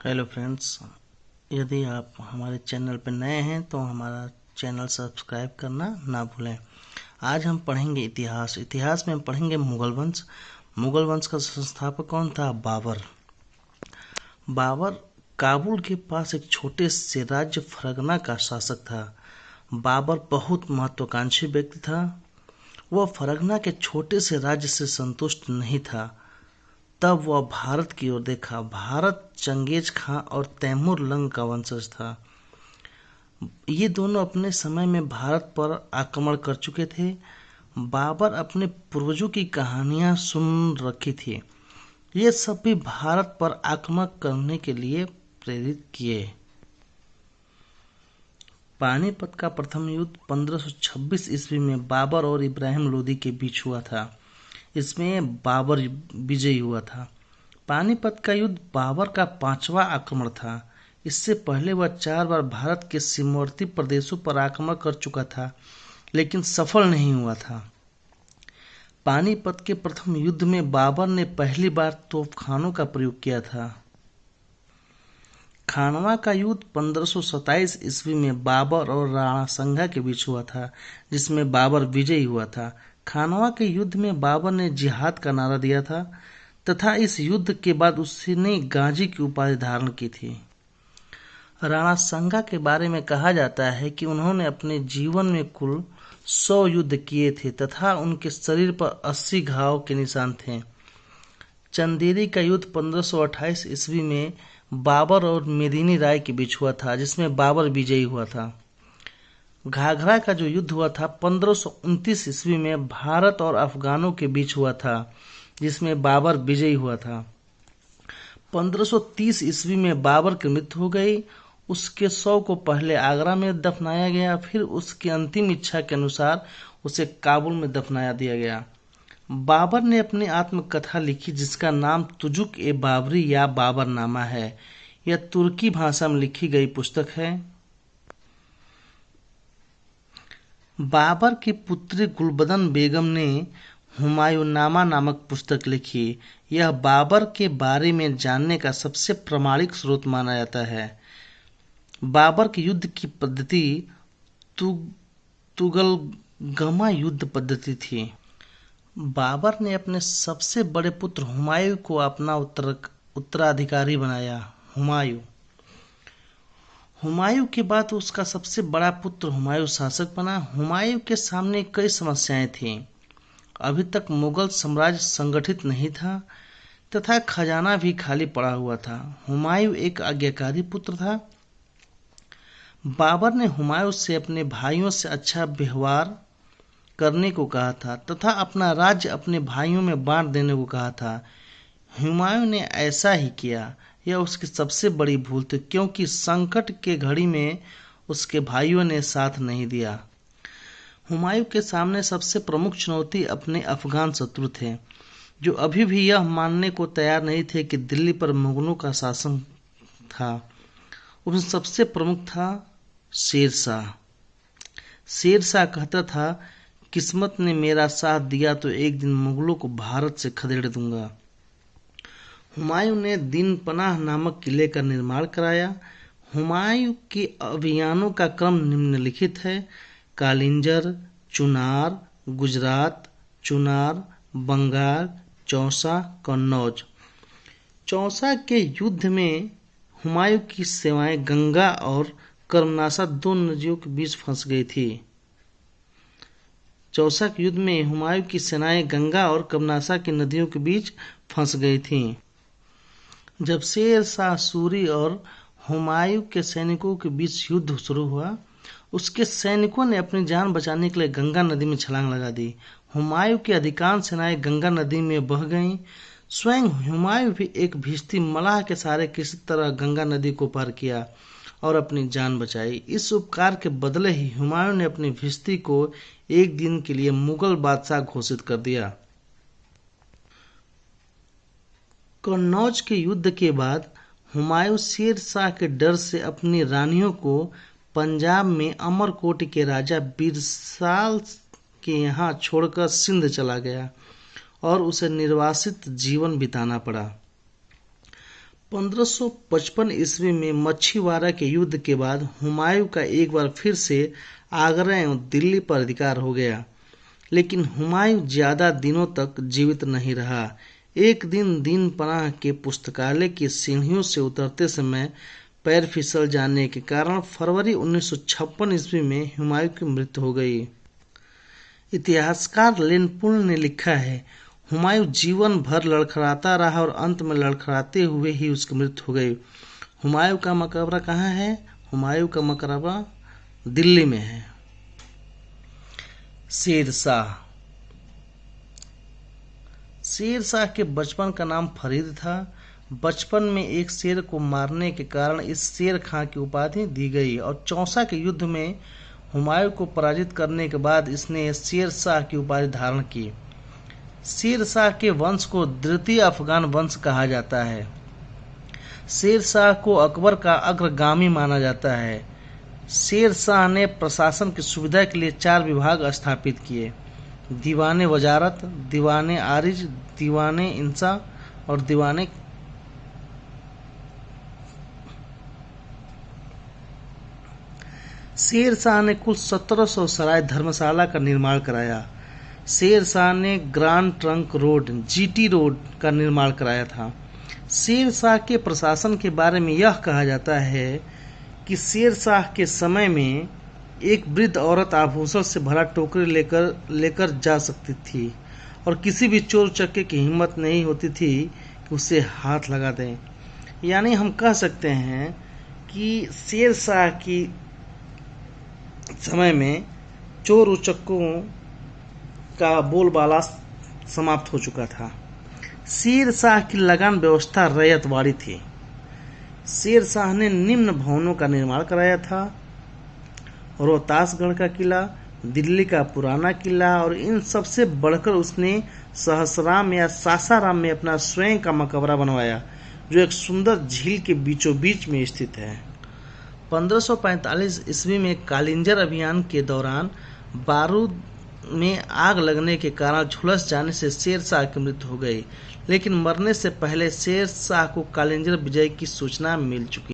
Hello friends, यदि आप हमारे चैनल पर नए हैं तो हमारा चैनल सब्सक्राइब करना ना भूलें। आज हम पढ़ेंगे इतिहास में हम पढ़ेंगे मुगल वंश। मुगल वंश का संस्थापक कौन था? बाबर। बाबर काबुल के पास एक छोटे से राज्य फरगना का शासक था। बाबर बहुत महत्वाकांक्षी व्यक्ति था। वह फरगना के छोटे से राज्य से संतुष्ट नहीं था। तब वह भारत की ओर देखा। भारत चंगेज खां और तैमूर लंग का वंशज था। ये दोनों अपने समय में भारत पर आक्रमण कर चुके थे। बाबर अपने पूर्वजों की कहानियां सुन रखी थी। ये सब भी भारत पर आक्रमण करने के लिए प्रेरित किए। पानीपत का प्रथम युद्ध 1526 ईस्वी में बाबर और इब्राहिम लोदी के बीच हुआ था। इसमें बाबर विजयी हुआ था। पानीपत का युद्ध बाबर का 5वां आक्रमण था। इससे पहले वह 4 बार भारत के सीमावर्ती प्रदेशों पर आक्रमण कर चुका था, लेकिन सफल नहीं हुआ था। पानीपत के प्रथम युद्ध में बाबर ने पहली बार तोपखानों का प्रयोग किया था। खानवा का युद्ध 1527 ईस्वी में बाबर और राणा संगा के बीच हुआ था, जिसमें बाबर विजयी हुआ था। खानवा के युद्ध में बाबर ने जिहाद का नारा दिया था तथा इस युद्ध के बाद उसने गाजी की उपाधि धारण की थी। राणा संगा के बारे में कहा जाता है कि उन्होंने अपने जीवन में कुल 100 युद्ध किए थे तथा उनके शरीर पर 80 घाव के निशान थे। चंदेरी का युद्ध 1528 ईस्वी में बाबर और मेदिनी राय के बीच हुआ था, जिसमें बाबर विजयी हुआ था। घाघरा का जो युद्ध हुआ था 1529 ईस्वी में भारत और अफगानों के बीच हुआ था, जिसमें बाबर विजयी हुआ था। 1530 ईस्वी में बाबर की मृत्यु हो गई। उसके शव को पहले आगरा में दफनाया गया, फिर उसकी अंतिम इच्छा के अनुसार उसे काबुल में दफनाया दिया गया। बाबर ने अपनी आत्मकथा लिखी, जिसका नाम तुजुक ए बाबरी या बाबरनामा है। यह तुर्की भाषा में लिखी गई पुस्तक है। बाबर की पुत्री गुलबदन बेगम ने हुमायूंनामा नामक पुस्तक लिखी। यह बाबर के बारे में जानने का सबसे प्रामाणिक स्रोत माना जाता है। बाबर की युद्ध की पद्धति तुगलगमा युद्ध पद्धति थी। बाबर ने अपने सबसे बड़े पुत्र हुमायूं को अपना उत्तराधिकारी बनाया। हुमायूं के बाद उसका सबसे बड़ा पुत्र हुमायूं शासक बना। हुमायूं के सामने कई समस्याएं थीं। अभी तक मुगल साम्राज्य संगठित नहीं था तथा खजाना भी खाली पड़ा हुआ था। हुमायूं एक आज्ञाकारी पुत्र था। बाबर ने हुमायूं से अपने भाइयों से अच्छा व्यवहार करने को कहा था तथा अपना राज्य अपने भाइयों में बांट देने को कहा था। हुमायूं ने ऐसा ही किया। यह उसकी सबसे बड़ी भूल थी, क्योंकि संकट के घड़ी में उसके भाइयों ने साथ नहीं दिया। हुमायूं के सामने सबसे प्रमुख चुनौती अपने अफगान शत्रु थे, जो अभी भी यह मानने को तैयार नहीं थे कि दिल्ली पर मुगलों का शासन था। उनमें सबसे प्रमुख था शेरशाह। शेरशाह कहता था, किस्मत ने मेरा साथ दिया तो एक दिन मुगलों को भारत से खदेड़ दूंगा। हुमायूं ने दिन पनाह नामक किले का निर्माण कराया। हुमायूं के अभियानों का क्रम निम्नलिखित है: कालिंजर, चुनार, गुजरात, चुनार, बंगाल, चौसा, कन्नौज। चौसा के युद्ध में हुमायूं की सेनाएं गंगा और कर्मनाशा 2 नदियों के बीच फंस गई थी। चौसा के युद्ध में हुमायूं की सेनाएं गंगा और कर्मनाशा की नदियों के बीच फंस गई थीं। जब शेर शाह सूरी और हुमायूं के सैनिकों के बीच युद्ध शुरू हुआ, उसके सैनिकों ने अपनी जान बचाने के लिए गंगा नदी में छलांग लगा दी। हुमायूं की अधिकांश सेनाएं गंगा नदी में बह गईं। स्वयं हुमायूं भी एक भिश्ती मलाह के सहारे किसी तरह गंगा नदी को पार किया और अपनी जान बचाई। इस उपकार के बदले ही हुमायूं ने अपनी भिश्ती को एक दिन के लिए मुगल बादशाह घोषित कर दिया। कन्नौज के युद्ध के बाद हुमायूं शेर शाह के डर से अपनी रानियों को पंजाब में अमरकोट के राजा बिरसाल के यहाँ छोड़कर सिंध चला गया और उसे निर्वासित जीवन बिताना पड़ा। 1555 ईस्वी में मछीवाड़ा के युद्ध के बाद हुमायूं का एक बार फिर से आगरा एवं दिल्ली पर अधिकार हो गया, लेकिन हुमायूं ज्यादा दिनों तक जीवित नहीं रहा। एक दिन दीनपनाह के पुस्तकालय की सीढ़ियों से उतरते समय पैर फिसल जाने के कारण फरवरी 1956 ईस्वी में हुमायूं की मृत्यु हो गई। इतिहासकार लेनपुल ने लिखा है, हुमायूं जीवन भर लड़खड़ाता रहा और अंत में लड़खड़ाते हुए ही उसकी मृत्यु हो गई। हुमायूं का मकबरा कहाँ है? हुमायूं का मकबरा दिल्ली में है। शेरशाह। शेरशाह के बचपन का नाम फरीद था। बचपन में एक शेर को मारने के कारण इस शेर खां की उपाधि दी गई और चौसा के युद्ध में हुमायूं को पराजित करने के बाद इसने शेरशाह की उपाधि धारण की। शेरशाह के वंश को द्वितीय अफगान वंश कहा जाता है। शेरशाह को अकबर का अग्रगामी माना जाता है। शेरशाह ने प्रशासन की सुविधा के लिए 4 विभाग स्थापित किए: दीवाने वजारत, दीवाने आरिज, दीवाने इंसा और दीवाने शेरशाह ने कुल 1700 सराय धर्मशाला का निर्माण कराया। शेरशाह ने grand trunk road GT road का निर्माण कराया था। शेरशाह के प्रशासन के बारे में यह कहा जाता है कि शेरशाह के समय में एक वृद्ध औरत आभूषण से भरा टोकरी लेकर जा सकती थी और किसी भी चोर चक्के की हिम्मत नहीं होती थी कि उसे हाथ लगा दें। यानी हम कह सकते हैं कि शेरशाह की समय में चोर उचक्कों का बोलबाला समाप्त हो चुका था। शेरशाह की लगान व्यवस्था रैयतवाड़ी थी। शेरशाह ने निम्न भवनों का निर्माण कराया था: रोहतासगढ़ का किला, दिल्ली का पुराना किला और इन सबसे बढ़कर उसने सहसराम या सासाराम में अपना स्वयं का मकबरा बनवाया, जो एक सुंदर झील के बीचों बीच में स्थित है। 1545 ईस्वी में कालिंजर अभियान के दौरान बारूद में आग लगने के कारण झुलस जाने से शेरशाह की मृत्यु हो गई, लेकिन मरने से पहले शेरशाह को कालिंजर विजय की सूचना मिल चुकी